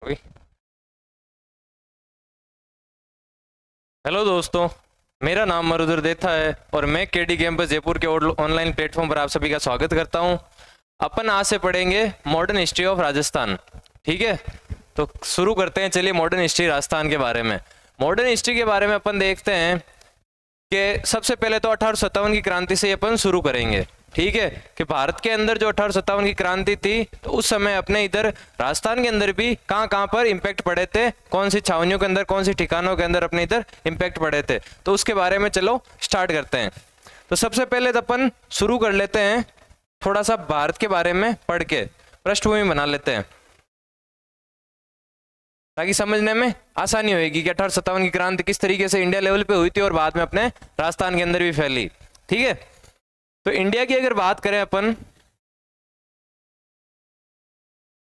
अभी हेलो दोस्तों। मेरा नाम मरुधर देथा है और मैं केडी कैंपस जयपुर के ऑनलाइन प्लेटफॉर्म पर आप सभी का स्वागत करता हूं। अपन आज से पढ़ेंगे मॉडर्न हिस्ट्री ऑफ राजस्थान। ठीक है, तो शुरू करते हैं। चलिए मॉडर्न हिस्ट्री राजस्थान के बारे में। मॉडर्न हिस्ट्री के बारे में अपन देखते हैं कि सबसे पहले तो 1857 की क्रांति से अपन शुरू करेंगे। ठीक है, कि भारत के अंदर जो 1857 की क्रांति थी तो उस समय अपने इधर राजस्थान के अंदर भी कहाँ कहाँ पर इम्पैक्ट पड़े थे, कौन सी छावनियों के अंदर, कौन सी ठिकानों के अंदर अपने इधर इम्पैक्ट पड़े थे, तो उसके बारे में चलो स्टार्ट करते हैं। तो सबसे पहले तो अपन शुरू कर लेते हैं थोड़ा सा भारत के बारे में पढ़ के, पृष्ठभूमि बना लेते हैं ताकि समझने में आसानी होगी कि 1857 की क्रांति किस तरीके से इंडिया लेवल पे हुई थी और बाद में अपने राजस्थान के अंदर भी फैली। ठीक है, तो इंडिया की अगर बात करें अपन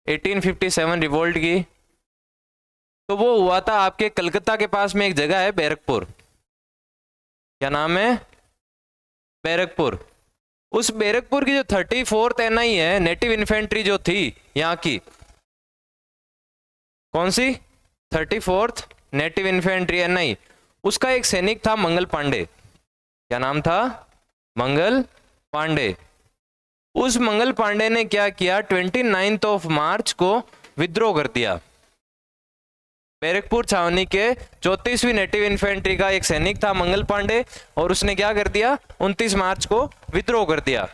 1857 रिवोल्ट की, तो वो हुआ था आपके कलकत्ता के पास में एक जगह है बैरकपुर। क्या नाम है? बैरकपुर। उस बैरकपुर की जो 34th एनआई है, नेटिव इन्फेंट्री जो थी यहाँ की, कौन सी? 34th नेटिव इन्फेंट्री एनआई, उसका एक सैनिक था मंगल पांडे। क्या नाम था? मंगल पांडे। उस मंगल पांडे ने क्या किया, 29 मार्च को विद्रोह कर दिया। बैरकपुर छावनी के 34वीं नेटिव इन्फेंट्री का एक सैनिक था मंगल पांडे, और उसने क्या कर दिया, 29 मार्च को विद्रोह कर दिया।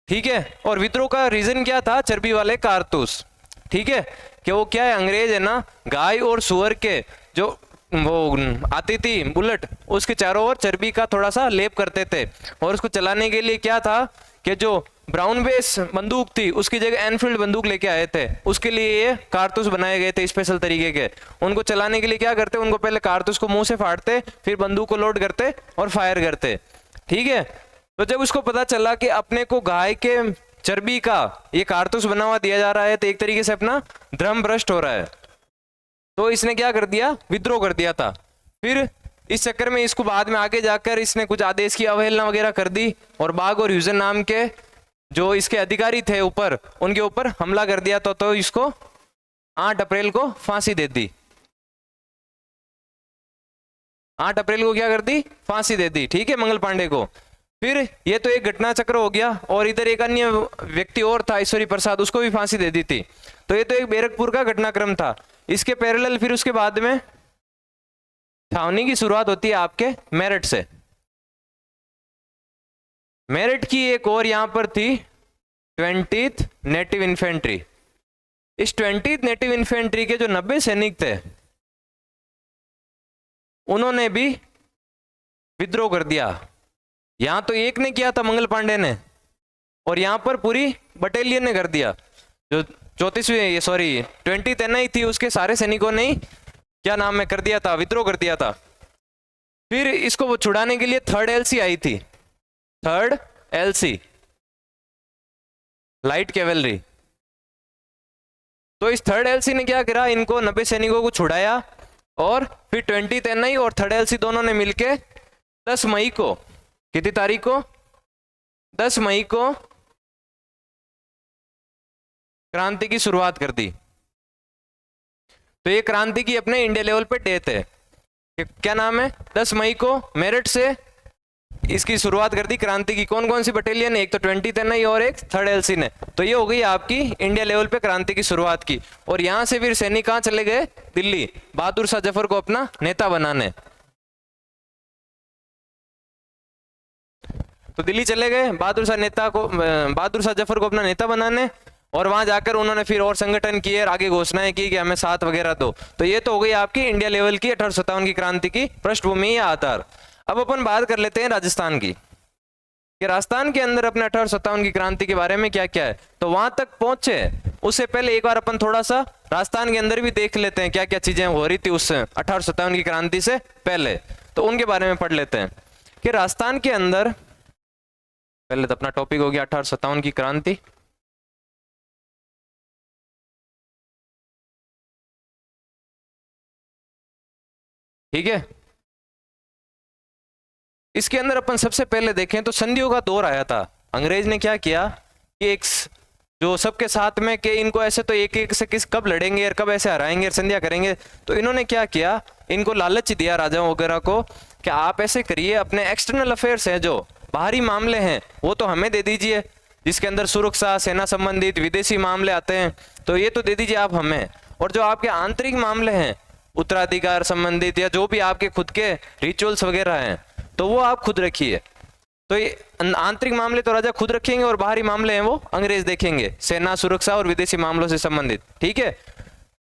ठीक है, और विद्रोह का रीजन क्या था? चर्बी वाले कारतूस। ठीक है, कि वो क्या है, अंग्रेज है ना, गाय और सुअर के जो वो आती थी बुलेट, उसके चारों ओर चर्बी का थोड़ा सा लेप करते थे, और उसको चलाने के लिए क्या था कि जो ब्राउन बेस बंदूक थी उसकी जगह एनफील्ड बंदूक लेके आए थे। उसके लिए ये कारतूस बनाए गए थे स्पेशल तरीके के। उनको चलाने के लिए क्या करते, उनको पहले कारतूस को मुंह से फाड़ते, फिर बंदूक को लोड करते और फायर करते। ठीक है, तो जब उसको पता चला कि अपने को गाय के चर्बी का ये कारतूस बना हुआ दिया जा रहा है, तो एक तरीके से अपना धर्म भ्रष्ट हो रहा है, तो इसने क्या कर दिया, विद्रोह कर दिया था। फिर इस चक्कर में इसको बाद में आगे जाकर इसने कुछ आदेश की अवहेलना वगैरह कर दी, और बाघ और ह्यूजन नाम के जो इसके अधिकारी थे ऊपर, उनके ऊपर हमला कर दिया, तो इसको 8 अप्रैल को फांसी दे दी। 8 अप्रैल को क्या कर दी, फांसी दे दी। ठीक है, मंगल पांडे को। फिर ये तो एक घटना चक्र हो गया, और इधर एक अन्य व्यक्ति और था, ईश्वरी प्रसाद, उसको भी फांसी दे दी थी। तो ये तो एक बैरकपुर का घटनाक्रम था। इसके पैरेलल फिर उसके बाद में छावनी की शुरुआत होती है आपके मेरठ से। मेरठ की एक और यहां पर थी 20th नेटिव इन्फेंट्री। इस 20th नेटिव इन्फेंट्री के जो 90 सैनिक थे, उन्होंने भी विद्रोह कर दिया। यहां तो एक ने किया था मंगल पांडे ने, और यहां पर पूरी बटालियन ने कर दिया। जो 20th एनआई थी, उसके सारे सैनिकों ने क्या नाम है कर दिया था, विद्रोह कर दिया था। फिर इसको वो छुड़ाने के लिए 3rd एलसी आई थी। 3rd LC, light cavalry. तो इस 3rd एलसी ने क्या करा, इनको 90 सैनिकों को छुड़ाया, और फिर 20th एनआई और 3rd एलसी दोनों ने मिलके 10 मई को, कितनी तारीख को, 10 मई को क्रांति की शुरुआत कर दी। तो ये क्रांति की अपने इंडिया लेवल पे डेट है। क्या नाम है? 10 मई को मेरठ से इसकी शुरुआत कर दी क्रांति की। कौन कौन सी बटालियन? एक तो 20th एनआई और एक 3rd एलसी ने। तो ये हो गई आपकी इंडिया लेवल पे क्रांति की शुरुआत की। और यहां से फिर सैनिक कहां चले गए? दिल्ली, बहादुर शाह जफर को अपना नेता बनाने। तो दिल्ली चले गए बहादुर शाह जफर को अपना नेता बनाने, और वहां जाकर उन्होंने फिर और संगठन किए और आगे घोषणाएं की कि हमें साथ वगैरह दो। तो ये तो हो गई आपकी इंडिया लेवल की 1857 की क्रांति की पृष्ठभूमि या आधार। अब अपन बात कर लेते हैं राजस्थान की, कि राजस्थान के अंदर अपने 1857 की क्रांति के बारे में क्या क्या है। तो वहां तक पहुंचे उससे पहले एक बार अपन थोड़ा सा राजस्थान के अंदर भी देख लेते हैं क्या क्या चीजें हो रही थी उस 1857 की क्रांति से पहले। तो उनके बारे में पढ़ लेते हैं कि राजस्थान के अंदर, पहले तो अपना टॉपिक हो गया 1857 की क्रांति। ठीक है, इसके अंदर अपन सबसे पहले देखें तो संधियों का दौर आया था। अंग्रेज ने क्या किया कि एक जो सबके साथ में कि इनको ऐसे तो एक एक से किस कब लड़ेंगे और कब ऐसे हराएंगे और संधिया करेंगे, तो इन्होंने क्या किया, इनको लालच दिया राजाओं वगैरह को कि आप ऐसे करिए, अपने एक्सटर्नल अफेयर्स हैं जो बाहरी मामले हैं वो तो हमें दे दीजिए, जिसके अंदर सुरक्षा, सेना संबंधित, विदेशी मामले आते हैं, तो ये तो दे दीजिए आप हमें, और जो आपके आंतरिक मामले हैं उत्तराधिकार संबंधित या जो भी आपके खुद के रिचुअल्स वगैरह हैं तो वो आप खुद रखिए। तो ये आंतरिक मामले तो राजा खुद रखेंगे और बाहरी मामले हैं वो अंग्रेज देखेंगे, सेना, सुरक्षा और विदेशी मामलों से संबंधित। ठीक है,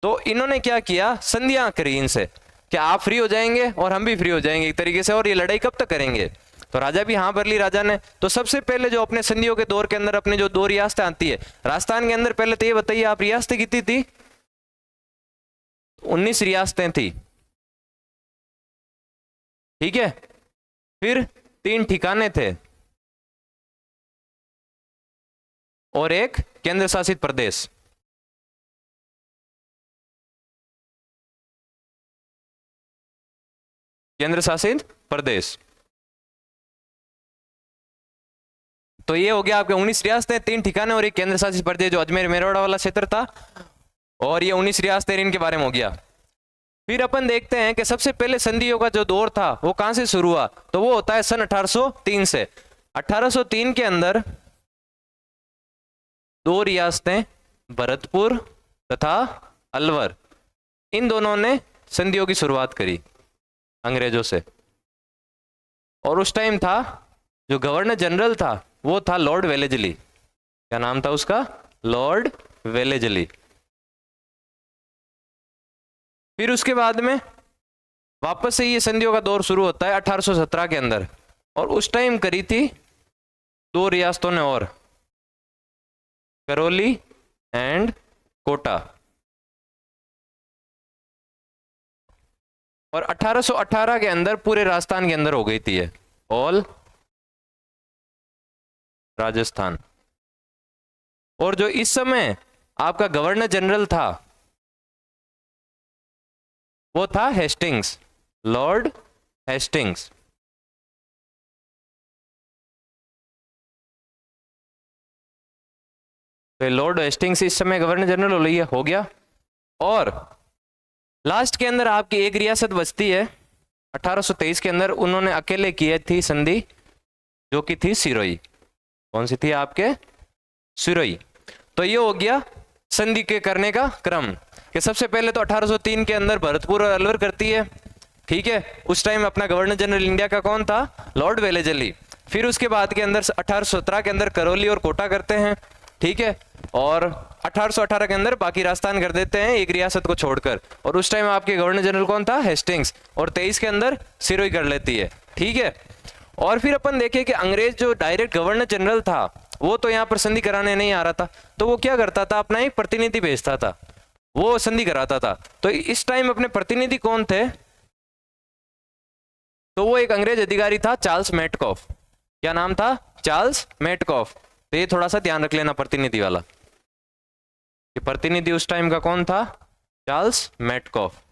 तो इन्होंने क्या किया, संधियां करी इनसे कि आप फ्री हो जाएंगे और हम भी फ्री हो जाएंगे एक तरीके से, और ये लड़ाई कब तक करेंगे। तो राजा भी हाँ भर ली राजा ने। तो सबसे पहले जो अपने संधियों के दौर के अंदर अपने जो 2 रियासतें आती है राजस्थान के अंदर, पहले तो ये बताइए आप रियासतें कितनी थी, 19 रियासतें थी। ठीक है, फिर 3 ठिकाने थे और एक केंद्र शासित प्रदेश। केंद्र शासित प्रदेश, तो ये हो गया आपके 19 रियासतें, 3 ठिकाने और एक केंद्र शासित प्रदेश जो अजमेर मेरवाड़ा वाला क्षेत्र था, और ये 19 रियासतें इनके बारे में हो गया। फिर अपन देखते हैं कि सबसे पहले संधियों का जो दौर था वो कहां से शुरू हुआ, तो वो होता है सन 1803 से। 1803 के अंदर 2 रियासतें भरतपुर तथा अलवर, इन दोनों ने संधियों की शुरुआत करी अंग्रेजों से, और उस टाइम था जो गवर्नर जनरल था वो था लॉर्ड वेलेजली। क्या नाम था उसका, लॉर्ड वेलेजली। फिर उसके बाद में वापस से ये संधियों का दौर शुरू होता है 1817 के अंदर, और उस टाइम करी थी 2 रियासतों ने और, करौली एंड कोटा। और 1818 के अंदर पूरे राजस्थान के अंदर हो गई थी ये, ऑल राजस्थान। और जो इस समय आपका गवर्नर जनरल था वो था हेस्टिंग्स, लॉर्ड हेस्टिंग्स। तो लॉर्ड हेस्टिंग्स इस समय गवर्नर जनरल हो गया। और लास्ट के अंदर आपकी एक रियासत बचती है 1823 के अंदर, उन्होंने अकेले की थी संधि, जो कि थी सिरोही। कौन सी थी आपके, सिरोही। तो ये हो गया संधि के करने का क्रम, कि सबसे पहले तो 1803 के अंदर भरतपुर और अलवर करती है। ठीक है, उस टाइम अपना गवर्नर जनरल इंडिया का कौन था, लॉर्ड वेलेजली। फिर उसके बाद के अंदर 1817 के अंदर करौली और कोटा करते हैं। ठीक है, और 1818 के अंदर बाकी राजस्थान कर देते हैं एक रियासत को छोड़कर, और उस टाइम आपके गवर्नर जनरल कौन था, हेस्टिंग्स, और 23 के अंदर सिरोही कर लेती है। ठीक है, और फिर अपन देखें कि अंग्रेज जो डायरेक्ट गवर्नर जनरल था वो तो यहाँ पर संधि कराने नहीं आ रहा था, तो वो क्या करता था, अपना एक प्रतिनिधि भेजता था, वो संधि कराता था। तो इस टाइम अपने प्रतिनिधि कौन थे, तो वो एक अंग्रेज अधिकारी था, चार्ल्स मेटकॉफ। क्या नाम था, चार्ल्स मेटकॉफ। तो ये थोड़ा सा ध्यान रख लेना प्रतिनिधि वाला, ये प्रतिनिधि उस टाइम का कौन था, चार्ल्स मेटकॉफ।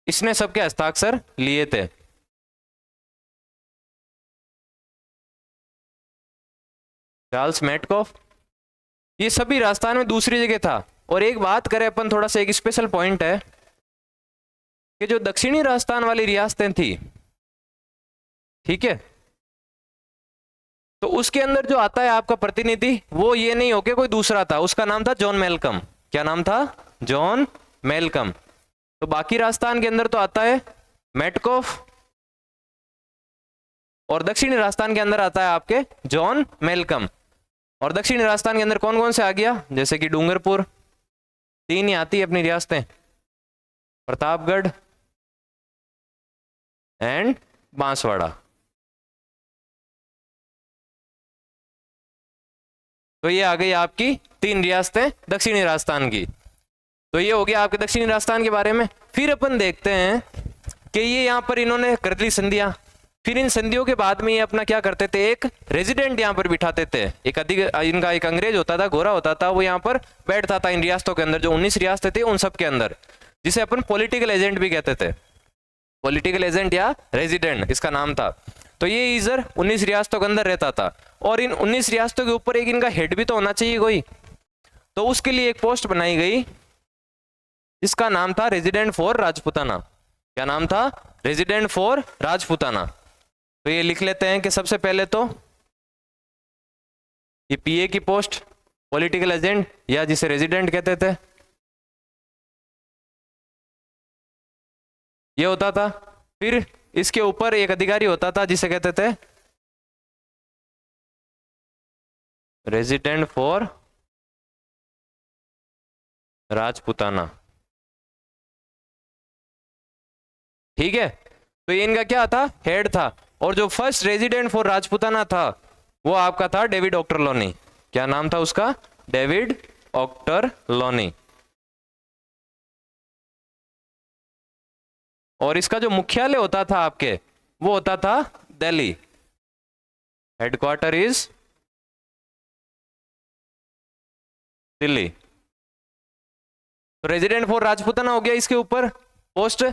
इसने सबके हस्ताक्षर लिए थे। चार्ल्स मेटकॉफ, ये सभी राजस्थान में दूसरी जगह था। और एक बात करें अपन, थोड़ा सा एक स्पेशल पॉइंट है कि जो दक्षिणी राजस्थान वाली रियासतें थी, ठीक है, तो उसके अंदर जो आता है आपका प्रतिनिधि, वो ये नहीं होके कोई दूसरा था, उसका नाम था जॉन मेलकम। क्या नाम था, जॉन मेलकम। तो बाकी राजस्थान के अंदर तो आता है मेटकॉफ, और दक्षिणी राजस्थान के अंदर आता है आपके जॉन मेलकम। और दक्षिणी राजस्थान के अंदर कौन कौन से आ गया, जैसे कि डूंगरपुर, 3 ही आती है अपनी रियासतें, प्रतापगढ़ एंड बांसवाड़ा। तो ये आ गई आपकी 3 रियासतें दक्षिणी राजस्थान की। तो ये हो गया आपके दक्षिणी राजस्थान के बारे में। फिर अपन देखते हैं कि ये यहाँ पर इन्होंने कर ली संधियां। फिर इन संधियों के बाद में ये अपना क्या करते थे, एक रेजिडेंट यहाँ पर बिठाते थे। एक इनका एक अंग्रेज होता था, गोरा होता था, वो यहाँ पर बैठता था इन रियासतों के अंदर, जो 19 रियासतें थी उन सब के अंदर, जिसे अपन पॉलिटिकल एजेंट भी कहते थे। पॉलिटिकल एजेंट या रेजिडेंट इसका नाम था। तो ये ईज़र 19 रियासतों के अंदर रहता था, और इन 19 रियासतों के ऊपर एक इनका हेड भी तो होना चाहिए कोई, तो उसके लिए एक पोस्ट बनाई गई जिसका नाम था रेजिडेंट फॉर राजपूताना। क्या नाम था? Resident for Rajputana. तो ये लिख लेते हैं कि सबसे पहले तो ये पीए की पोस्ट, पॉलिटिकल एजेंट या जिसे रेजिडेंट कहते थे, ये होता था। फिर इसके ऊपर एक अधिकारी होता था जिसे कहते थे रेजिडेंट फॉर राजपूताना। ठीक है, तो ये इनका क्या था? हेड था। और जो फर्स्ट रेजिडेंट फॉर राजपूताना था वो आपका था डेविड ऑक्टरलोनी। क्या नाम था उसका? David Ochterlony. और इसका जो मुख्यालय होता था आपके, वो होता था दिल्ली। Headquarter is Delhi. तो रेजिडेंट फॉर राजपूताना हो गया इसके ऊपर पोस्ट।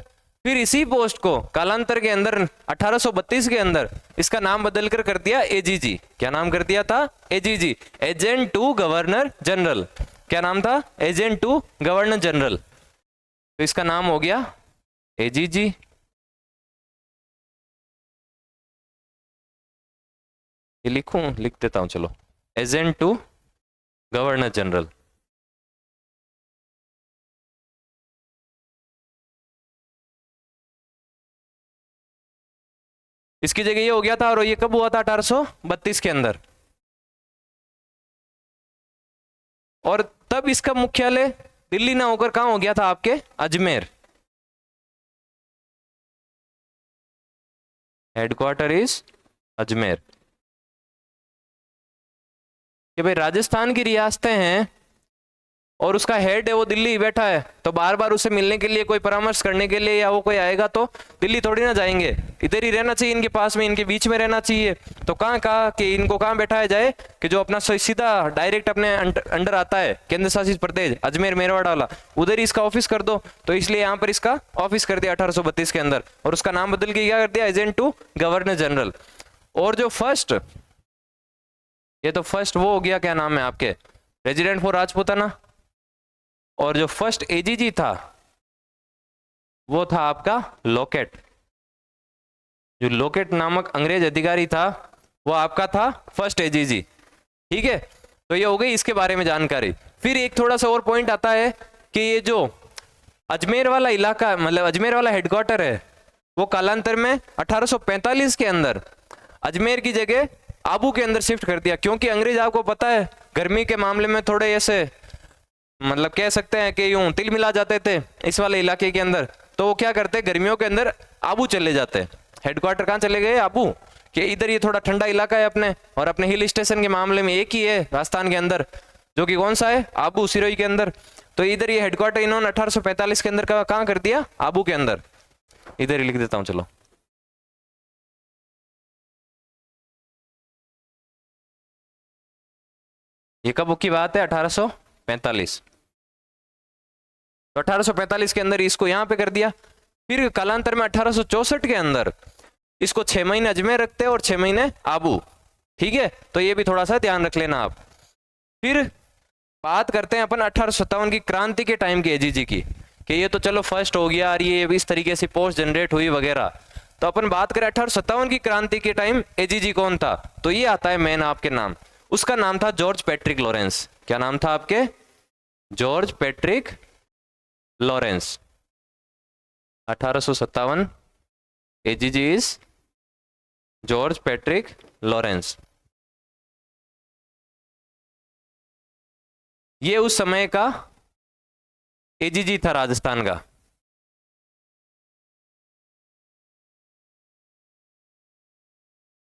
फिर इसी पोस्ट को कालांतर के अंदर 1832 के अंदर इसका नाम बदलकर कर दिया एजीजी। क्या नाम कर दिया था? AGG, agent to governor general. क्या नाम था? Agent to governor general. तो इसका नाम हो गया एजीजी। ये लिख देता हूं, चलो, एजेंट टू गवर्नर जनरल। इसकी जगह ये हो गया था, और ये कब हुआ था? 1832 के अंदर। और तब इसका मुख्यालय दिल्ली ना होकर कहां हो गया था? आपके अजमेर। Headquarter is Ajmer. कि भाई राजस्थान की रियासतें हैं और उसका हेड है वो दिल्ली बैठा है, तो बार बार उसे मिलने के लिए, कोई परामर्श करने के लिए या वो कोई आएगा तो दिल्ली थोड़ी ना जाएंगे, इधर ही रहना चाहिए, इनके पास में, इनके बीच में रहना चाहिए। तो कहाँ कहा कि इनको कहाँ बैठाया जाए कि जो अपना सीधा डायरेक्ट अपने अंडर आता है, केंद्र शासित प्रदेश अजमेर मेरवाड़ वाला, उधर ही इसका ऑफिस कर दो। तो इसलिए यहाँ पर इसका ऑफिस कर दिया 1832 के अंदर, और उसका नाम बदल के क्या कर दिया? Agent to governor general. और जो फर्स्ट, ये तो फर्स्ट वो हो गया, क्या नाम है आपके? Resident for Rajputana. और जो फर्स्ट एजीजी था वो था आपका लोकेट। जो लोकेट नामक अंग्रेज अधिकारी था वो आपका था फर्स्ट एजीजी। ठीक है, तो ये हो गई इसके बारे में जानकारी। फिर एक थोड़ा सा और पॉइंट आता है कि ये जो अजमेर वाला इलाका, मतलब अजमेर वाला हेडक्वार्टर है, वो कालांतर में 1845 के अंदर अजमेर की जगह आबू के अंदर शिफ्ट कर दिया, क्योंकि अंग्रेज, आपको पता है, गर्मी के मामले में थोड़े ऐसे, मतलब कह सकते हैं कि यूं तिल मिला जाते थे इस वाले इलाके के अंदर। तो वो क्या करते, गर्मियों के अंदर आबू चले जाते। हेडक्वार्टर कहाँ चले गए? आबू। कि इधर ये थोड़ा ठंडा इलाका है अपने, और अपने हिल स्टेशन के मामले में एक ही है राजस्थान के अंदर, जो कि कौन सा है? आबू, सिरोही के अंदर। तो इधर ये हेडक्वार्टर इन्होंने 1845 के अंदर कहाँ कर दिया? आबू के अंदर। इधर ही लिख देता हूँ, चलो। ये कब की बात है? 1845। तो 1845 के अंदर इसको यहां पे कर दिया। फिर कालांतर में 1864 के अंदर इसको 6 महीने अजमेर रखते हैं और 6 महीने आबू। ठीक है, तो ये भी थोड़ा सा ध्यान रख लेना आप। फिर बात करते हैं अपन 1857 की क्रांति के टाइम की एजीजी की, कि ये तो चलो फर्स्ट हो गया और ये इस तरीके से पोस्ट जनरेट हुई वगैरह। तो अपन बात करें 1857 की क्रांति के टाइम एजीजी कौन था, तो ये आता है मेन आपके नाम। उसका नाम था जॉर्ज पैट्रिक लॉरेंस। क्या नाम था आपके? George Patrick Lawrence. 1857 AGG is George Patrick Lawrence. ये उस समय का एजीजी था राजस्थान का।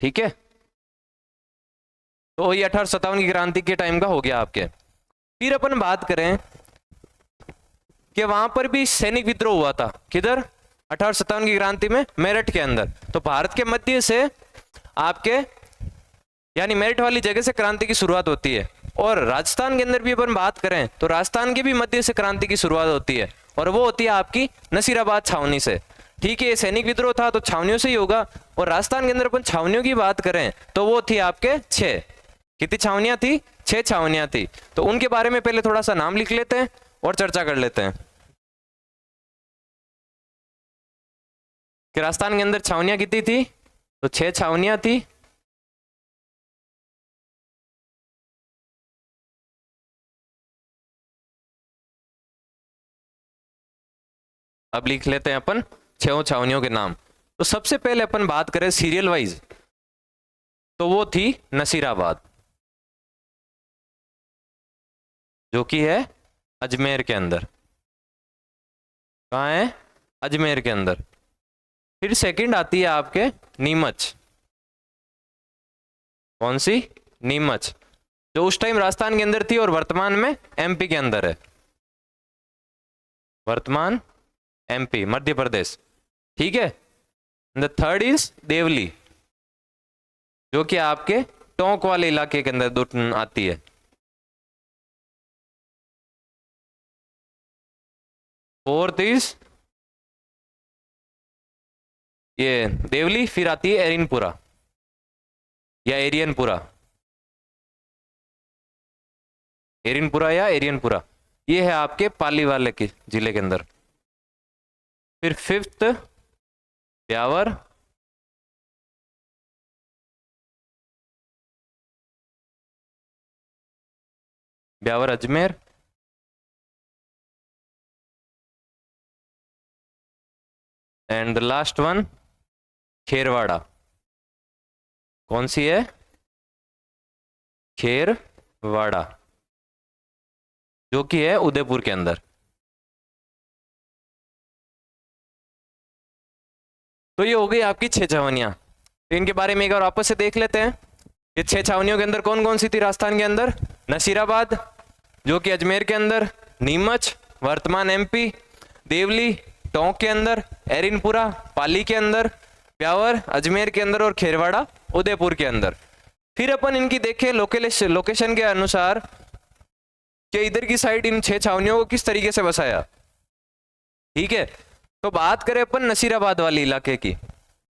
ठीक है, तो ये 1857 की क्रांति के टाइम का हो गया आपके। फिर अपन बात करें कि वहां पर भी सैनिक विद्रोह हुआ था। किधर? 1857 की क्रांति में मेरठ के अंदर। तो भारत के मध्य से आपके, यानी मेरठ वाली जगह से क्रांति की शुरुआत होती है। और राजस्थान के अंदर भी अपन बात करें तो राजस्थान के भी मध्य से क्रांति की शुरुआत होती है, और वो होती है आपकी नसीराबाद छावनी से। ठीक है, ये सैनिक विद्रोह था तो छावनियों से ही होगा। और राजस्थान के अंदर अपन छावनियों की बात करें तो वो थी आपके 6। कितनी छावनियां थी? 6 छावनियां थी। तो उनके बारे में पहले थोड़ा सा नाम लिख लेते हैं और चर्चा कर लेते हैं कि राजस्थान के अंदर छावनियां कितनी थी। तो 6 छावनियां थी। अब लिख लेते हैं अपन 6 छावनियों के नाम। तो सबसे पहले अपन बात करें सीरियल वाइज तो वो थी नसीराबाद, जो कि है अजमेर के अंदर। कहाँ है? अजमेर के अंदर। फिर सेकंड आती है आपके नीमच। कौन सी? नीमच, जो उस टाइम राजस्थान के अंदर थी और वर्तमान में एमपी के अंदर है। वर्तमान एमपी, मध्य प्रदेश। ठीक है। द थर्ड इज देवली, जो कि आपके टोंक वाले इलाके के अंदर आती है। फोर्थ इज ये देवली। फिर आती है एरिनपुरा या एरियनपुरा। एरिनपुरा या एरियनपुरा, ये है आपके पाली वाले के जिले के अंदर। फिर fifth Beawar. Beawar Ajmer. And the last one Kherwara. कौन सी है? खेरवाड़ा, जो कि है उदयपुर के अंदर। तो ये हो गई आपकी 6 छावनियां। तो इनके बारे में एक बार वापस से देख लेते हैं। ये 6 छावनियों के अंदर कौन कौन सी थी राजस्थान के अंदर? नसीराबाद, जो कि अजमेर के अंदर। नीमच, वर्तमान एमपी। देवली, टोंक के अंदर। एरिनपुरा, पाली के अंदर। ब्यावर, अजमेर के अंदर। और खेरवाड़ा, उदयपुर के अंदर। फिर अपन इनकी देखें लोकेशन के अनुसार कि इधर की साइड इन 6 छावनियों को किस तरीके से बसाया। ठीक है। तो बात करें अपन नसीराबाद वाली इलाके की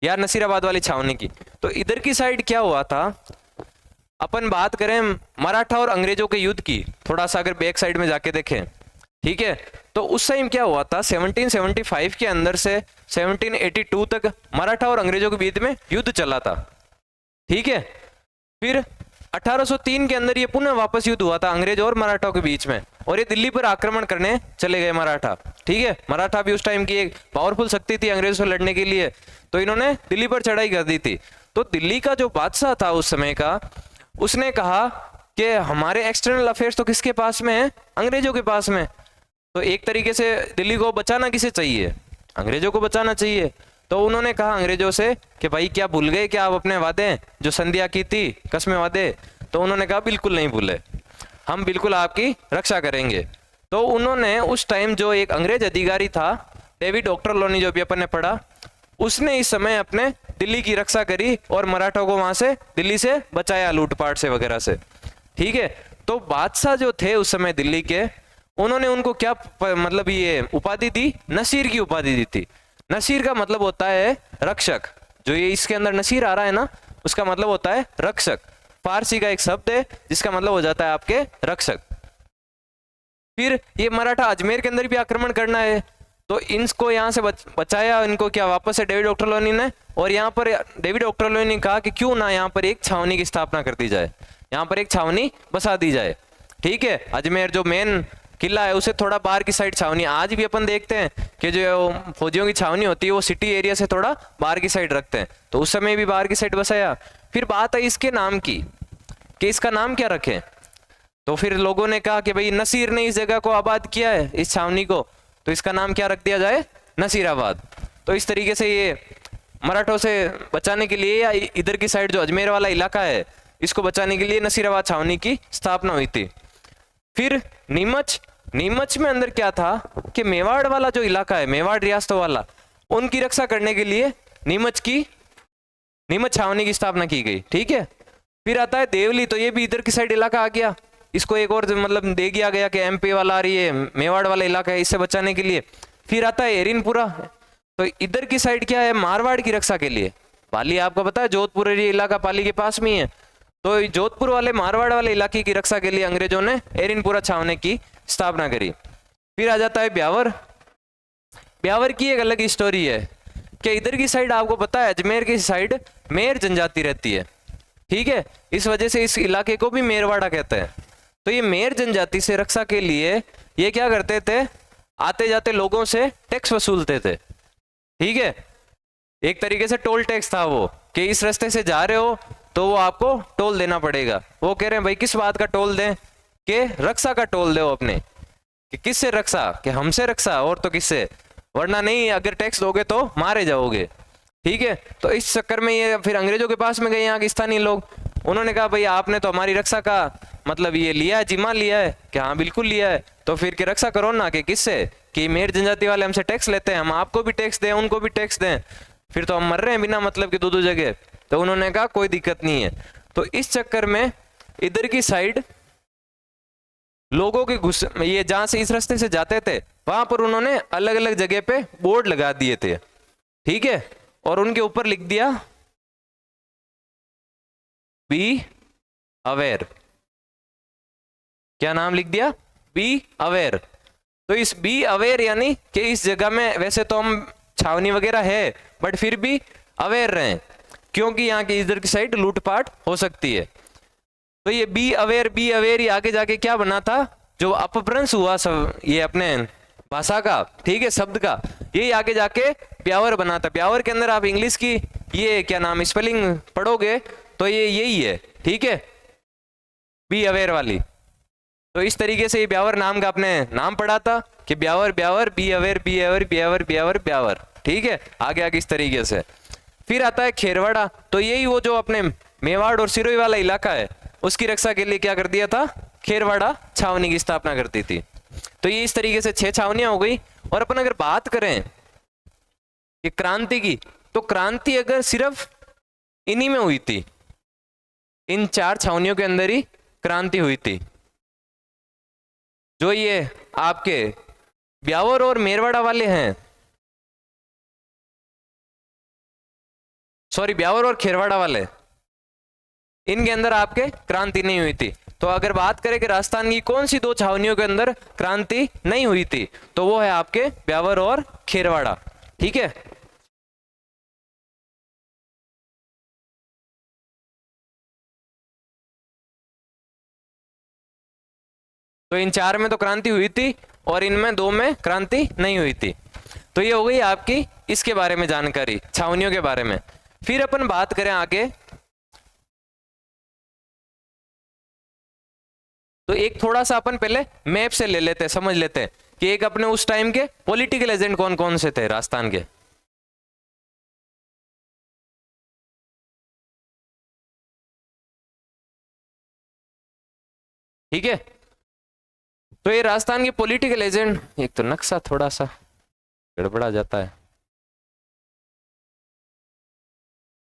या नसीराबाद वाली छावनी की, तो इधर की साइड क्या हुआ था। अपन बात करें मराठा और अंग्रेजों के युद्ध की, थोड़ा सा अगर बैक साइड में जाके देखें, ठीक है, तो उस टाइम क्या हुआ था 1775 के अंदर से 1782 तक मराठा और अंग्रेजों के बीच में युद्ध चला था। ठीक है। फिर 1803 के अंदर ये पुनः वापस युद्ध हुआ था अंग्रेज और मराठा के बीच में, और ये दिल्ली पर आक्रमण करने चले गए मराठा। ठीक है। मराठा भी उस टाइम की एक पावरफुल शक्ति थी अंग्रेजों से लड़ने के लिए, तो इन्होंने दिल्ली पर चढ़ाई कर दी थी। तो दिल्ली का जो बादशाह था उस समय का, उसने कहा कि हमारे एक्सटर्नल अफेयर्स तो किसके पास में है? अंग्रेजों के पास में। तो एक तरीके से दिल्ली को बचाना किसे चाहिए? अंग्रेजों को बचाना चाहिए। तो उन्होंने कहा अंग्रेजों से कि भाई क्या भूल गए क्या आप अपने वादे जो संधियां की थी, कसमें वादे? तो उन्होंने कहा बिल्कुल नहीं भूले, हम बिल्कुल आपकी रक्षा करेंगे। तो उन्होंने उस टाइम जो एक अंग्रेज अधिकारी था डेविड ऑक्टरलोनी, जो भी अपन ने पढ़ा, उसने इस समय अपने दिल्ली की रक्षा करी और मराठों को वहां से दिल्ली से बचाया लूटपाट से वगैरह से। ठीक है। तो बादशाह जो थे उस समय दिल्ली के, उन्होंने उनको क्या मतलब ये उपाधि दी? नसीर की उपाधि दी थी। नसीर का मतलब होता है रक्षक। जो ये इसके अंदर नसीर आ रहा है ना, उसका मतलब होता है रक्षक। फारसी का एक शब्द है जिसका मतलब हो जाता है आपके रक्षक। फिर ये मराठा अजमेर के अंदर भी आक्रमण करना है, तो इनको यहाँ से बचाया इनको क्या वापस से डेविड ऑक्टरलोनी ने। और यहाँ पर डेविड ऑक्टरलोनी ने कहा कि क्यों ना यहाँ पर एक छावनी की स्थापना कर दी जाए, यहाँ पर एक छावनी बसा दी जाए। ठीक है। अजमेर जो मेन किला है उसे थोड़ा बाहर की साइड छावनी, आज भी अपन देखते हैं कि जो फौजियों की छावनी होती है वो सिटी एरिया से थोड़ा बाहर की साइड रखते हैं, तो उस समय भी बाहर की साइड बसाया। फिर बात आई इसके नाम की कि इसका नाम क्या रखें, तो फिर लोगों ने कहा कि भाई नसीर ने इस जगह को आबाद किया है, इस छावनी को, तो इसका नाम क्या रख दिया जाए? नसीराबाद। तो इस तरीके से ये मराठों से बचाने के लिए या इधर की साइड जो अजमेर वाला इलाका है इसको बचाने के लिए नसीराबाद छावनी की स्थापना हुई थी। फिर नीमच, नीमच में अंदर क्या था कि मेवाड़ वाला जो इलाका है, मेवाड़ रियासतों वाला, उनकी रक्षा करने के लिए नीमच छावनी की स्थापना की गई। ठीक है। फिर आता है देवली, तो ये भी इधर की साइड इलाका आ गया, इसको एक और मतलब दे दिया गया कि एमपी वाला आ रही है, मेवाड़ वाला इलाका है, इससे बचाने के लिए। फिर आता है एरिनपुरा, तो इधर की साइड क्या है, मारवाड़ की रक्षा के लिए। पाली आपको पता है जोधपुर ये इलाका पाली के पास में ही है। तो जोधपुर वाले मारवाड़ वाले इलाके की रक्षा के लिए अंग्रेजों ने एरिनपुरा छावनी की स्थापना करी। फिर आ जाता है ब्यावर। ब्यावर की एक अलग स्टोरी है कि इधर की साइड आपको पता है अजमेर की साइड मेर जनजाति रहती है, ठीक है, इस वजह से इस इलाके को भी मेरवाड़ा कहते हैं। तो ये मेर जनजाति से रक्षा के लिए ये क्या करते थे, आते जाते लोगों से टैक्स वसूलते थे, ठीक है, एक तरीके से टोल टैक्स था वो, कि इस रास्ते से जा रहे हो तो वो आपको टोल देना पड़ेगा। वो कह रहे हैं भाई किस बात का टोल दें, कि रक्षा का टोल दो अपने, कि किससे रक्षा, कि हमसे रक्षा, और तो किससे, वरना नहीं अगर टैक्स दोगे तो मारे जाओगे, ठीक है। तो इस चक्कर में ये फिर अंग्रेजों के पास में गए यहाँ के स्थानीय लोग, उन्होंने कहा भाई आपने तो हमारी रक्षा का मतलब ये लिया है, जिम्मा लिया है, कि हाँ बिल्कुल लिया है, तो फिर की रक्षा करो ना, कि किससे, कि मेर जनजाति वाले हमसे टैक्स लेते हैं, हम आपको भी टैक्स दें उनको भी टैक्स दें, फिर तो हम मर रहे हैं बिना मतलब कि दो जगह। तो उन्होंने कहा कोई दिक्कत नहीं है। तो इस चक्कर में इधर की साइड लोगों के घुस ये जहां से इस रास्ते से जाते थे वहां पर उन्होंने अलग अलग जगह पे बोर्ड लगा दिए थे, ठीक है, और उनके ऊपर लिख दिया बी अवेयर। क्या नाम लिख दिया, बी अवेयर। तो इस बी अवेयर यानी कि इस जगह में वैसे तो हम छावनी वगैरह है बट फिर भी अवेयर रहें, क्योंकि यहाँ की इधर की साइड लूटपाट हो सकती है। तो ये बी अवेयर ये आगे जाके क्या बना था, जो अपभ्रंश हुआ सब ये अपने भाषा का, ठीक है, शब्द का, ये आगे जाके ब्यावर बना था। ब्यावर के अंदर आप इंग्लिश की ये क्या नाम स्पेलिंग पढ़ोगे तो ये यही है, ठीक है, बी अवेयर वाली। तो इस तरीके से ये ब्यावर नाम का अपने नाम पड़ा था कि Beawar Beawar be aware be aware Beawar Beawar Beawar, ठीक है, आगे आगे इस तरीके से। फिर आता है खेरवाड़ा। तो यही वो जो अपने मेवाड़ और सिरोही वाला इलाका है उसकी रक्षा के लिए क्या कर दिया था, खेरवाड़ा छावनी की स्थापना करती थी। तो ये इस तरीके से 6 छावनियां हो गई। और अपन अगर बात करें कि क्रांति की, तो क्रांति अगर सिर्फ इन्हीं में हुई थी, इन 4 छावनियों के अंदर ही क्रांति हुई थी। जो ये आपके ब्यावर और मेरवाड़ा वाले हैं, सॉरी ब्यावर और खेरवाड़ा वाले, इनके अंदर आपके क्रांति नहीं हुई थी। तो अगर बात करें कि राजस्थान की कौन सी 2 छावनियों के अंदर क्रांति नहीं हुई थी, तो वो है आपके ब्यावर और खेरवाड़ा, ठीक है। तो इन 4 में तो क्रांति हुई थी और इनमें 2 में क्रांति नहीं हुई थी। तो ये हो गई आपकी इसके बारे में जानकारी, छावनियों के बारे में। फिर अपन बात करें आगे, तो एक थोड़ा सा अपन पहले मैप से ले लेते हैं, समझ लेते हैं कि एक अपने उस टाइम के पॉलिटिकल एजेंट कौन कौन से थे राजस्थान के। ठीक है, तो ये राजस्थान के पॉलिटिकल एजेंट, एक तो नक्शा थोड़ा सा गड़बड़ा जाता है,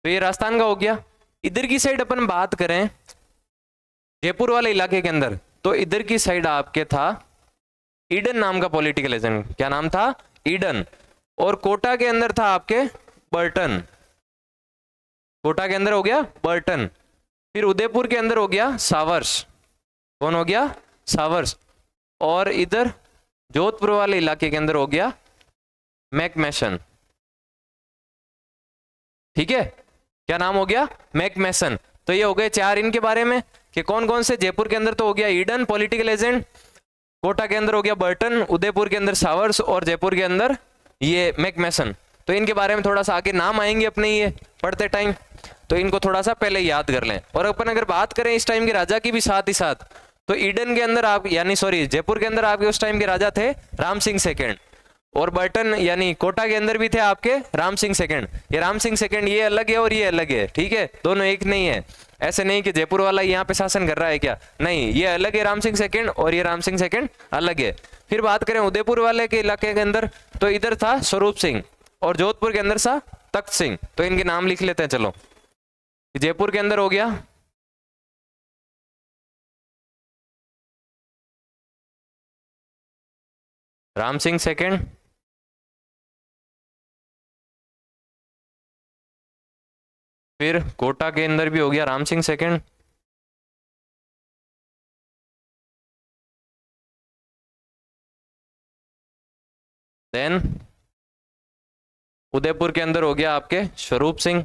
तो ये राजस्थान का हो गया। इधर की साइड अपन बात करें जयपुर वाले इलाके के अंदर, तो इधर की साइड आपके था ईडन नाम का पॉलिटिकल एजेंट। क्या नाम था, ईडन। और कोटा के अंदर था आपके बर्टन, कोटा के अंदर हो गया बर्टन। फिर उदयपुर के अंदर हो गया सावर्स, कौन हो गया, सावर्स। और इधर जोधपुर वाले इलाके के अंदर हो गया मैकमेसन, ठीक है, क्या नाम हो गया, मैकमेसन। तो ये हो गए 4 इनके बारे में कि कौन कौन से। जयपुर के अंदर तो हो गया ईडन पॉलिटिकल एजेंट, कोटा के अंदर हो गया बर्टन, उदयपुर के अंदर सावर्स और जयपुर के अंदर ये मैकमेसन। तो इनके बारे में थोड़ा सा आगे नाम आएंगे अपने ये पढ़ते टाइम, तो इनको थोड़ा सा पहले याद कर लें। और अपन अगर बात करें इस टाइम के राजा की भी साथ ही साथ, तो ईडन के अंदर आप यानी सॉरी जयपुर के अंदर आपके उस टाइम के राजा थे राम सिंह सेकंड, और बर्टन यानी कोटा के अंदर भी थे आपके राम सिंह सेकंड। ये राम सिंह सेकंड ये अलग है और ये अलग है, ठीक है, दोनों एक नहीं है। ऐसे नहीं कि जयपुर वाला यहाँ पे शासन कर रहा है क्या, नहीं, ये अलग है राम सिंह सेकंड और ये राम सिंह सेकंड अलग है। फिर बात करें उदयपुर वाले के इलाके के अंदर, तो इधर था स्वरूप सिंह और जोधपुर के अंदर था तख्त सिंह। तो इनके नाम लिख लेते हैं चलो। जयपुर के अंदर हो गया राम सिंह सेकंड, फिर कोटा के अंदर भी हो गया राम सिंह सेकंड। देन उदयपुर के अंदर हो गया आपके स्वरूप सिंह।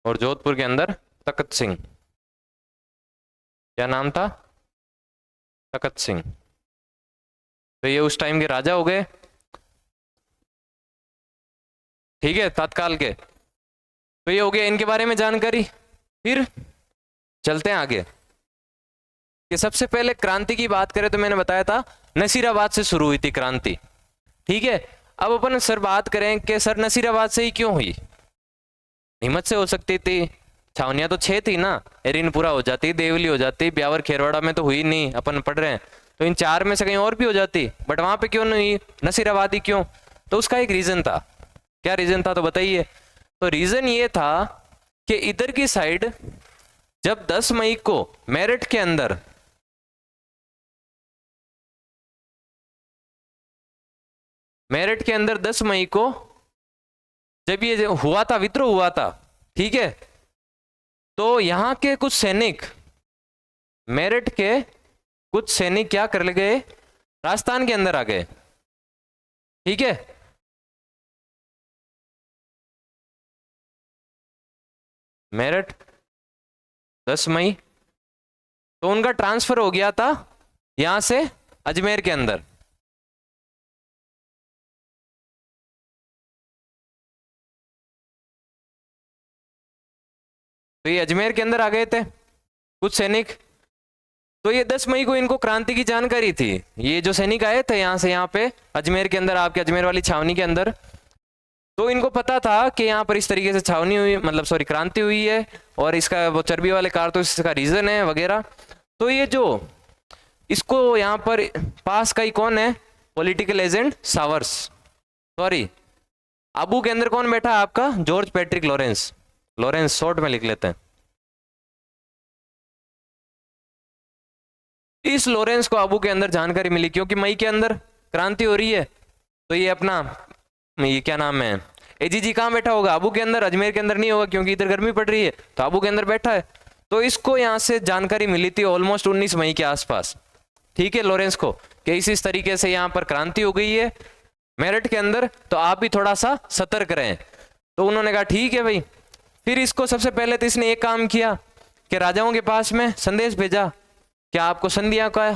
और जोधपुर के अंदर तखत सिंह। क्या नाम था? तखत सिंह। तो ये उस टाइम के राजा हो गए, ठीक है, तत्काल के। तो ये हो गया इनके बारे में जानकारी। फिर चलते हैं आगे कि सबसे पहले क्रांति की बात करें तो मैंने बताया था नसीराबाद से शुरू हुई थी क्रांति, ठीक है। अब अपन सर बात करें कि सर नसीराबाद से ही क्यों हुई? नीमच से हो सकती थी, छावनियां तो 6 थी ना, एरिनपुरा हो जाती, देवली हो जाती, ब्यावर खेरवाड़ा में तो हुई नहीं, अपन पढ़ रहे हैं, तो इन 4 में से कहीं और भी हो जाती, बट वहां पे क्यों नहीं, नसीराबाद ही क्यों? तो उसका एक रीजन था। क्या रीजन था तो बताइए। तो रीजन ये था कि इधर की साइड जब 10 मई को मेरठ के अंदर मेरठ के अंदर 10 मई को जब ये हुआ था, विद्रोह हुआ था, ठीक है, तो यहां के कुछ सैनिक, मेरठ के कुछ सैनिक क्या कर ले गए, राजस्थान के अंदर आ गए, ठीक है। मेरठ 10 मई, तो उनका ट्रांसफर हो गया था यहां से अजमेर के अंदर। तो ये अजमेर के अंदर आ गए थे कुछ सैनिक। तो ये 10 मई को इनको क्रांति की जानकारी थी। ये जो सैनिक आए थे यहाँ से यहाँ पे अजमेर के अंदर, आपके अजमेर वाली छावनी के अंदर, तो इनको पता था कि यहाँ पर इस तरीके से छावनी हुई, मतलब सॉरी क्रांति हुई है, और इसका वो चर्बी वाले कार तो इसका रीजन है वगैरह। तो ये जो इसको यहाँ पर पास का ही कौन है, political agent showers, sorry Abu के अंदर कौन बैठा है आपका, George Patrick Lawrence, Lawrence short में लिख लेते हैं। इस लॉरेंस को आबू के अंदर जानकारी मिली क्योंकि मई के अंदर क्रांति हो रही है, तो ये अपना ये क्या नाम है, एजीजी कहाँ बैठा होगा, आबू के अंदर, अजमेर के अंदर नहीं होगा क्योंकि इधर गर्मी पड़ रही है, तो आबू के अंदर बैठा है। तो इसको यहाँ से जानकारी मिली थी ऑलमोस्ट 19 मई के आसपास, ठीक है, लॉरेंस को, कि इस तरीके से यहाँ पर क्रांति हो गई है मेरठ के अंदर, तो आप भी थोड़ा सा सतर्क रहें। तो उन्होंने कहा ठीक है भाई। फिर इसको सबसे पहले तो इसने एक काम किया कि राजाओं के पास में संदेश भेजा। क्या आपको संधियां का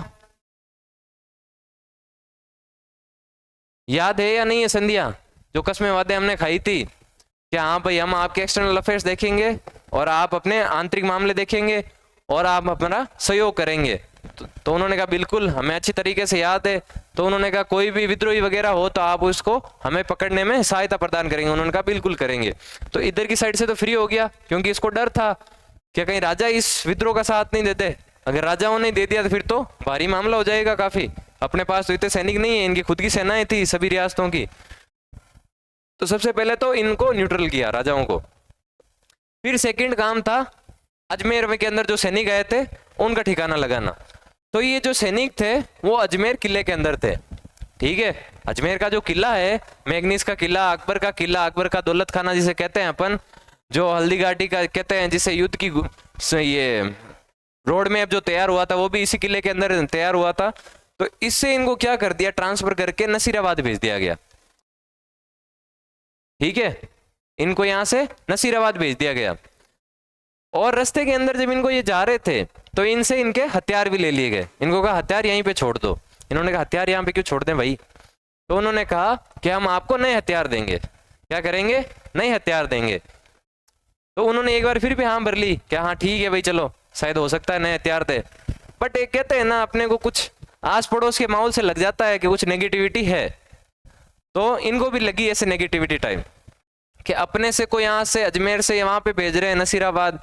याद है या नहीं है? संधियां जो कस्में वादे हमने खाई थी कि हाँ भाई हम आपके एक्सटर्नल अफेयर्स देखेंगे और आप अपने आंतरिक मामले देखेंगे और आप अपना सहयोग करेंगे। तो उन्होंने कहा बिल्कुल हमें अच्छी तरीके से याद है। तो उन्होंने कहा कोई भी विद्रोही वगैरह हो तो आप उसको हमें पकड़ने में सहायता प्रदान करेंगे। उन्होंने कहा बिल्कुल करेंगे। तो इधर की साइड से तो फ्री हो गया क्योंकि इसको डर था कि कहीं राजा इस विद्रोह का साथ नहीं देते। अगर राजाओं ने दे दिया तो फिर तो भारी मामला हो जाएगा काफी। अपने पास तो इतने सैनिक नहीं है, इनकी खुद की सेनाएं थी सभी रियासतों की। तो सबसे पहले तो इनको न्यूट्रल किया राजाओं को। फिर सेकंड काम था अजमेर में के अंदर जो सैनिक आए थे उनका ठिकाना लगाना। तो ये जो सैनिक थे वो अजमेर किले के अंदर थे, ठीक है। अजमेर का जो किला है, मैग्नीस का किला, अकबर का किला, अकबर का दौलत खाना जिसे कहते हैं अपन, जो हल्दी घाटी का कहते हैं, जिसे युद्ध की ये रोड मैप जो तैयार हुआ था वो भी इसी किले के अंदर तैयार हुआ था। तो इससे इनको क्या कर दिया, ट्रांसफर करके नसीराबाद भेज दिया गया, ठीक है। इनको यहां से नसीराबाद भेज दिया गया। और रास्ते के अंदर जब इनको ये जा रहे थे तो इनसे इनके हथियार भी ले लिए गए। इनको कहा हथियार यहीं पे छोड़ दो। इन्होंने कहा हथियार यहाँ पे क्यों छोड़ दें भाई? तो उन्होंने कहा कि हम आपको नए हथियार देंगे। क्या करेंगे? नए हथियार देंगे। तो उन्होंने एक बार फिर भी हाँ भर ली, क्या हाँ ठीक है भाई चलो शायद हो सकता है नए हथियार दे। बट एक कहते हैं ना अपने को कुछ आस पड़ोस के माहौल से लग जाता है कि कुछ नेगेटिविटी है। तो इनको भी लगी ऐसे नेगेटिविटी टाइम कि अपने से कोई यहाँ से अजमेर से वहां पे भेज रहे हैं नसीराबाद,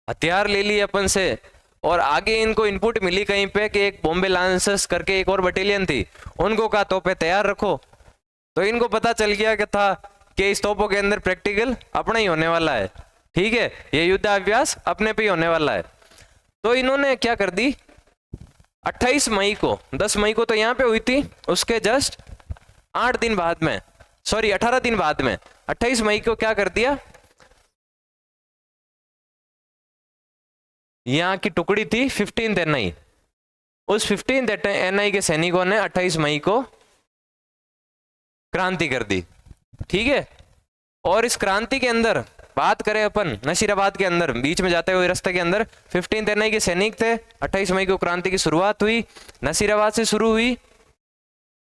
हथियार ले लिए अपन से। और आगे इनको इनपुट मिली कहीं पे कि एक बॉम्बे लांसर्स करके एक और बटालियन थी, उनको कहा तोपे तैयार रखो। तो इनको पता चल गया कि था कि इस तोपों के अंदर प्रैक्टिकल अपना ही होने वाला है, ठीक है, ये युद्धाभ्यास अपने पे ही होने वाला है। तो इन्होंने क्या कर दी, 28 मई को, 10 मई को तो यहाँ पे हुई थी, उसके जस्ट 8 दिन बाद में, सॉरी 18 दिन बाद में 28 मई को क्या कर दिया, यहां की टुकड़ी थी 15th NI, उस 15th NI के सैनिकों ने 28 मई को क्रांति कर दी। ठीक है, और इस क्रांति के अंदर बात करें अपन, नसीराबाद के अंदर बीच में जाते हुए रास्ते के अंदर 15th NI के सैनिक थे। 28 मई को क्रांति की शुरुआत हुई, नसीराबाद से शुरू हुई।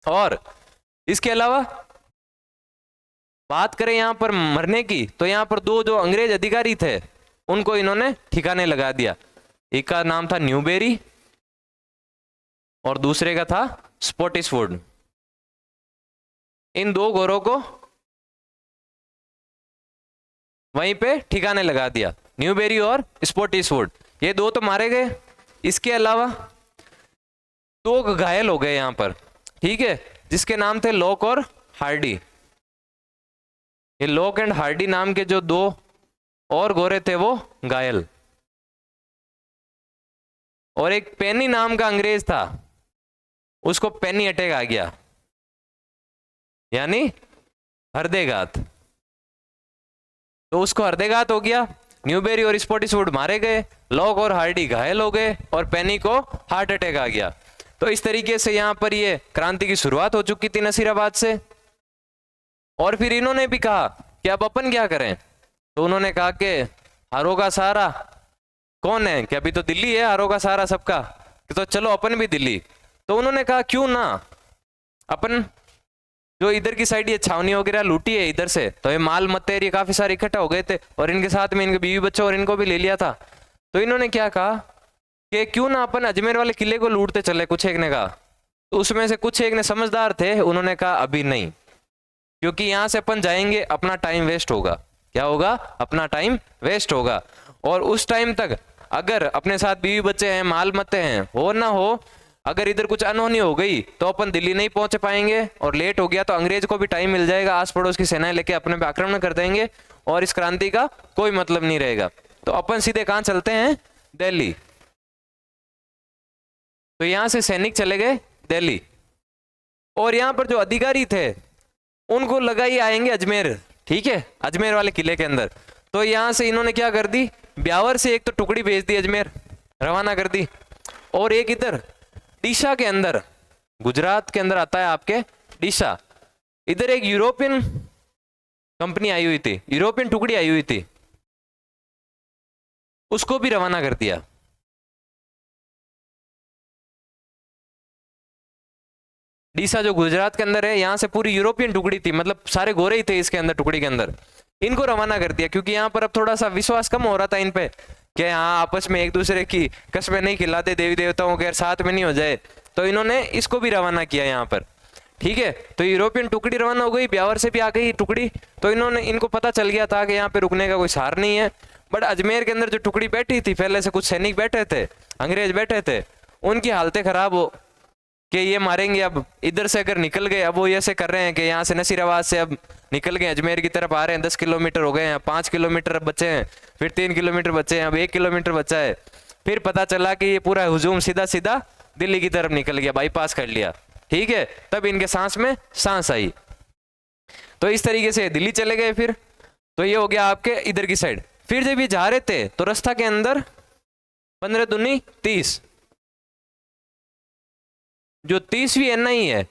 और इसके अलावा बात करें यहां पर मरने की, तो यहां पर दो जो अंग्रेज अधिकारी थे उनको इन्होंने ठिकाने लगा दिया। एक का नाम था न्यूबेरी और दूसरे का था स्पॉटिसवुड। इन दो गोरों को वहीं पे ठिकाने लगा दिया, न्यूबेरी और स्पॉटिसवुड, ये दो तो मारे गए। इसके अलावा दो घायल हो गए यहां पर, ठीक है, जिसके नाम थे लॉक और हार्डी। ये लॉक एंड हार्डी नाम के जो दो और गोरे थे वो घायल। और एक पेनी नाम का अंग्रेज था, उसको पेनी अटैक आ गया, यानी हृदयघात, तो उसको हृदयघात हो गया। न्यूबेरी और स्पॉटिसवुड मारे गए, लॉक और हार्डी घायल हो गए और पेनी को हार्ट अटैक आ गया। तो इस तरीके से यहां पर ये क्रांति की शुरुआत हो चुकी थी नसीराबाद से। और फिर इन्होंने भी कहा कि अब अपन क्या करें, तो उन्होंने कहा कि हारों का सहारा कौन है, कि अभी तो दिल्ली है हारों का सहारा सबका, तो चलो अपन भी दिल्ली। तो उन्होंने कहा क्यों ना अपन जो इधर की साइड ये छावनी वगैरह लूटी है इधर से, तो ये माल मत्तेर ये काफी सारे इकट्ठा हो गए थे और इनके साथ में इनके बीवी बच्चों और इनको भी ले लिया था। तो इन्होंने क्या कहा कि क्यों ना अपन अजमेर वाले किले को लूटते चले, कुछ एक ने कहा। तो उसमें से कुछ एक ने समझदार थे, उन्होंने कहा अभी नहीं, क्योंकि यहां से अपन जाएंगे अपना टाइम वेस्ट होगा। क्या होगा, अपना टाइम वेस्ट होगा। और उस टाइम तक अगर अपने साथ बीवी बच्चे हैं, माल मत्ते हैं, हो ना हो, अगर इधर कुछ अनहोनी हो गई तो अपन दिल्ली नहीं पहुंच पाएंगे, और लेट हो गया तो अंग्रेज को भी टाइम मिल जाएगा, आस पड़ोस की सेनाएं लेके अपने पे आक्रमण कर देंगे और इस क्रांति का कोई मतलब नहीं रहेगा। तो अपन सीधे कहां चलते हैं, दिल्ली। तो यहां से सैनिक चले गए दिल्ली, और यहां पर जो अधिकारी थे उनको लगा ही आएंगे अजमेर, ठीक है, अजमेर वाले किले के अंदर। तो यहां से इन्होंने क्या कर दी, ब्यावर से एक तो टुकड़ी भेज दी अजमेर, रवाना कर दी, और एक इधर डीसा के अंदर, गुजरात के अंदर आता है आपके डीसा, इधर एक यूरोपियन कंपनी आई हुई थी, यूरोपियन टुकड़ी आई हुई थी, उसको भी रवाना कर दिया। डीसा जो गुजरात के अंदर है, यहां से पूरी यूरोपियन टुकड़ी थी, मतलब सारे गोरे ही थे इसके अंदर, टुकड़ी के अंदर, इनको रवाना कर दिया। क्योंकि यहाँ पर अब थोड़ा सा विश्वास कम हो रहा था इन पे, कि यहाँ आपस में एक दूसरे की कस्में नहीं खिलाते, देवी देवताओं के साथ में नहीं हो जाए, तो इन्होंने इसको भी रवाना किया यहाँ पर, ठीक है। तो यूरोपियन टुकड़ी रवाना हो गई, ब्यावर से भी आ गई टुकड़ी। तो इन्होंने, इनको पता चल गया था कि यहाँ पे रुकने का कोई सार नहीं है। बट अजमेर के अंदर जो टुकड़ी बैठी थी, पहले से कुछ सैनिक बैठे थे, अंग्रेज बैठे थे, उनकी हालतें खराब हो कि ये मारेंगे। अब इधर से अगर निकल गए, अब वो ऐसे कर रहे हैं कि यहाँ से नसीराबाद से अब निकल गए, अजमेर की तरफ आ रहे हैं, 10 किलोमीटर हो गए हैं, 5 किलोमीटर अब बचे हैं, फिर 3 किलोमीटर बचे हैं, अब 1 किलोमीटर बचा है। फिर पता चला कि ये पूरा हुजूम सीधा सीधा दिल्ली की तरफ निकल गया, बाईपास कर लिया, ठीक है। तब इनके सांस में सांस आई, तो इस तरीके से दिल्ली चले गए। फिर तो ये हो गया आपके इधर की साइड। फिर जब ये जा रहे थे तो रास्ता के अंदर 15 दूनी 30, जो 30वीं NI है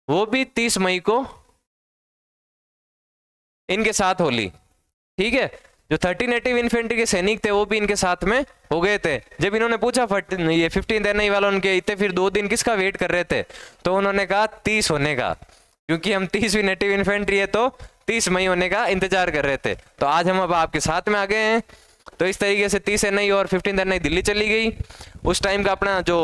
वो भी 30 मई को इनके साथ होली, ठीक है। जो 13 नेटिव इन्फेंट्री के सैनिक थे वो भी इनके साथ में हो गए थे। जब इन्होंने पूछा ये 15th NI वालों उनके इतने फिर 2 दिन किसका वेट कर रहे थे, तो उन्होंने कहा 30 होने का, क्योंकि हम 30वीं नेटिव इन्फेंट्री है तो 30 मई होने का इंतजार कर रहे थे। तो आज हम अब आपके साथ में आ गए हैं। तो इस तरीके से 30 NI और 15th NI दिल्ली चली गई। उस टाइम का अपना जो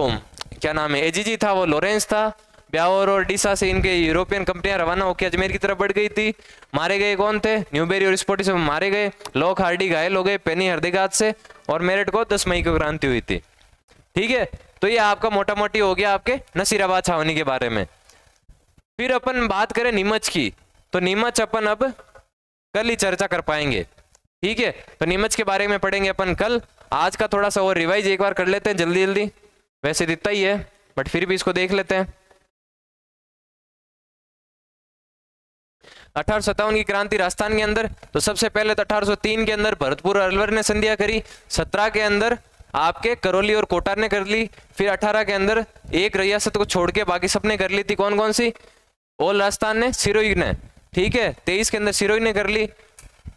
क्या नाम है AGG था, वो लॉरेंस था। ब्यावर और डीसा से इनके यूरोपियन कंपनियां रवाना होकर अजमेर की तरफ बढ़ गई थी। मारे गए कौन थे, न्यूबेरी और स्पॉटिसवुड मारे गए, लॉक हार्डी घायल हो गए, पेनी हृदयघात से, और मेरठ को 10 मई को क्रांति हुई थी, ठीक है। तो ये आपका मोटा मोटी हो गया आपके नसीराबाद छावनी के बारे में। फिर अपन बात करें नीमच की, तो नीमच अपन अब कल ही चर्चा कर पाएंगे, ठीक है। तो नीमच के बारे में पढ़ेंगे अपन कल। आज का थोड़ा सा और रिवाइज एक बार कर लेते हैं जल्दी जल्दी, वैसे इतना ही है बट फिर भी इसको देख लेते हैं। 1857 की क्रांति राजस्थान के अंदर, तो सबसे पहले तो 1803 के अंदर भरतपुर और अलवर ने संधियां करी, 17 के अंदर आपके करौली और कोटा ने कर ली, फिर 18 के अंदर एक रियासत को छोड़ के बाकी सबने कर ली थी, कौन कौन सी, ऑल राजस्थान ने, सिरोही ने, ठीक है। 23 के अंदर सिरोही ने कर ली,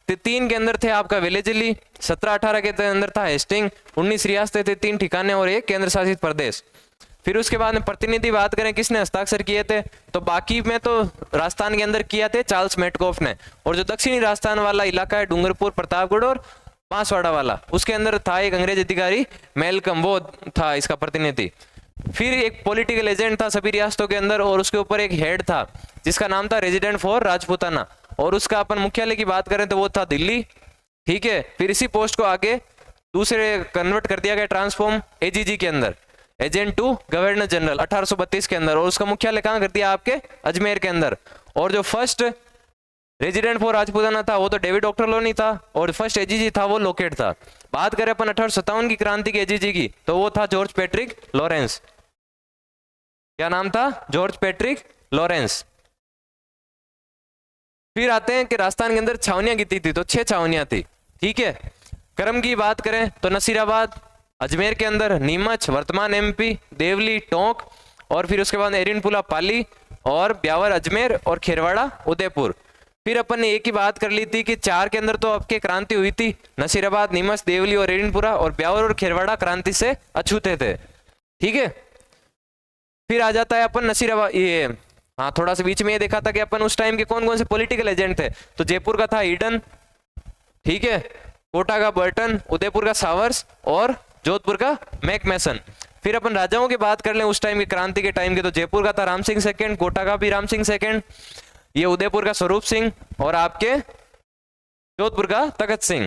3 के अंदर थे आपका वेलेजली, 17-18 के अंदर था हेस्टिंग, 19 रियासतें थे, 3 ठिकाने और 1 केंद्र शासित प्रदेश। फिर उसके बाद में प्रतिनिधि बात करें किसने हस्ताक्षर किए थे, तो बाकी में तो राजस्थान के अंदर किया थे चार्ल्स मेटकॉफ ने, और जो दक्षिणी राजस्थान वाला इलाका है डूंगरपुर, प्रतापगढ़ और बांसवाड़ा वाला, उसके अंदर था एक अंग्रेज अधिकारी मेलकम, वो था इसका प्रतिनिधि। फिर एक पॉलिटिकल एजेंट था सभी रियासतों के अंदर, और उसके ऊपर एक हेड था जिसका नाम था रेजिडेंट फॉर राजपूताना, और उसका अपन मुख्यालय की बात करें तो वो था दिल्ली, ठीक है। फिर इसी पोस्ट को आगे दूसरे कन्वर्ट कर दिया गया ट्रांसफॉर्म एजीजी के अंदर, एजेंट टू गवर्नर जनरल 1832 के अंदर, और उसका मुख्यालय कहाँ कर दिया आपके अजमेर के अंदर। और जो फर्स्ट रेजिडेंट फॉर राजपूताना था वो तो डेविड ऑक्टरलोनी था, और फर्स्ट एजीजी था वो लोकेट था। बात करें अपन 1857 की क्रांति के एजीजी की, तो वो था जॉर्ज पैट्रिक लॉरेंस। क्या नाम था, जॉर्ज पैट्रिक लॉरेंस। फिर आते हैं कि राजस्थान के अंदर छावनियां कितनी थी, तो 6 छावनियां थी, ठीक है। क्रम की बात करें तो नसीराबाद अजमेर के अंदर, नीमच वर्तमान एमपी, देवली टोंक, और फिर उसके बाद एरिनपुला पाली, और ब्यावर अजमेर, और खेरवाड़ा उदयपुर। फिर अपन ने एक ही बात कर ली थी कि 4 के अंदर तो आपके क्रांति हुई थी, नसीराबाद, नीमच, देवली और एरिनपुरा, और ब्यावर और खेरवाड़ा क्रांति से अछूते थे, ठीक है। फिर आ जाता है अपन नसीराबाद, ये हाँ थोड़ा सा बीच में ये देखा था कि अपन उस टाइम के कौन कौन से पॉलिटिकल एजेंट थे, तो जयपुर का था ईडन, ठीक है, कोटा का बर्टन, उदयपुर का सावर्स, और जोधपुर का मैकमेसन। फिर अपन राजाओं की बात कर लें उस टाइम की क्रांति के टाइम के, तो जयपुर का था राम सिंह सेकंड, कोटा का भी राम सिंह सेकंड, ये उदयपुर का स्वरूप सिंह, और आपके जोधपुर का तखत सिंह।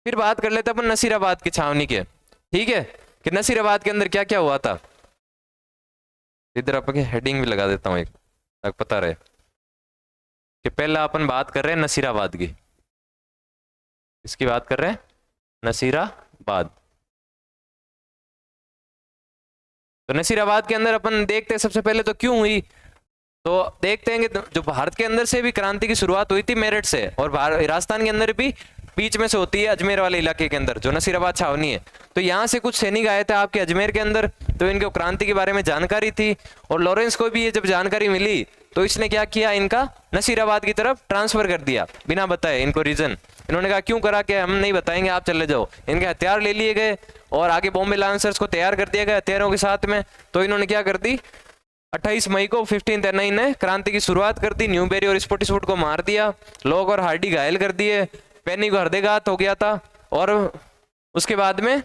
फिर बात कर लेते अपन नसीराबाद की छावनी के, ठीक है, कि नसीराबाद के अंदर क्या क्या हुआ था। इधर आपके हेडिंग भी लगा देता हूं एक, तक पता रहे कि पहला अपन बात कर रहे हैं नसीराबाद की। इसकी बात कर रहे हैं नसीराबाद। तो नसीराबाद के अंदर अपन देखते हैं सबसे पहले तो क्यों हुई, तो देखते हैं कि जो भारत के अंदर से भी क्रांति की शुरुआत हुई थी मेरठ से, और राजस्थान के अंदर भी बीच में से होती है अजमेर वाले इलाके के अंदर जो नसीराबाद छावनी है। तो यहाँ से कुछ सैनिक आए थे आपके अजमेर के अंदर, तो इनको क्रांति के बारे में जानकारी थी, और लॉरेंस को भी ये जब जानकारी मिली तो इसने क्या किया, इनका नसीराबाद की तरफ ट्रांसफर कर दिया बिना बताए इनको रीजन। इन्होंने कहा क्यों करा, कि हम नहीं बताएंगे, आप चले जाओ। इनके हथियार ले लिए गए और आगे बॉम्बे लांसर्स को तैयार कर दिया गया हथियारों के साथ में। तो इन्होंने क्या कर दी, 28 मई को 15th NI ने क्रांति की शुरुआत कर दी, न्यूबेरी और स्पॉटिसवुड को मार दिया, लॉग और हार्डी घायल कर दिए, पेनी को हृदयघात हो गया था, और उसके बाद में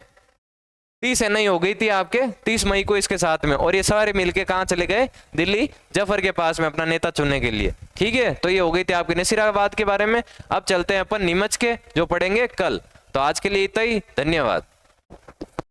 30 NI हो गई थी आपके 30 मई को इसके साथ में। और ये सारे मिलके कहाँ चले गए, दिल्ली जफर के पास में अपना नेता चुनने के लिए, ठीक है। तो ये हो गई थी आपके नसीराबाद के बारे में। अब चलते हैं अपन नीमच के, जो पढ़ेंगे कल। तो आज के लिए इतना ही, धन्यवाद।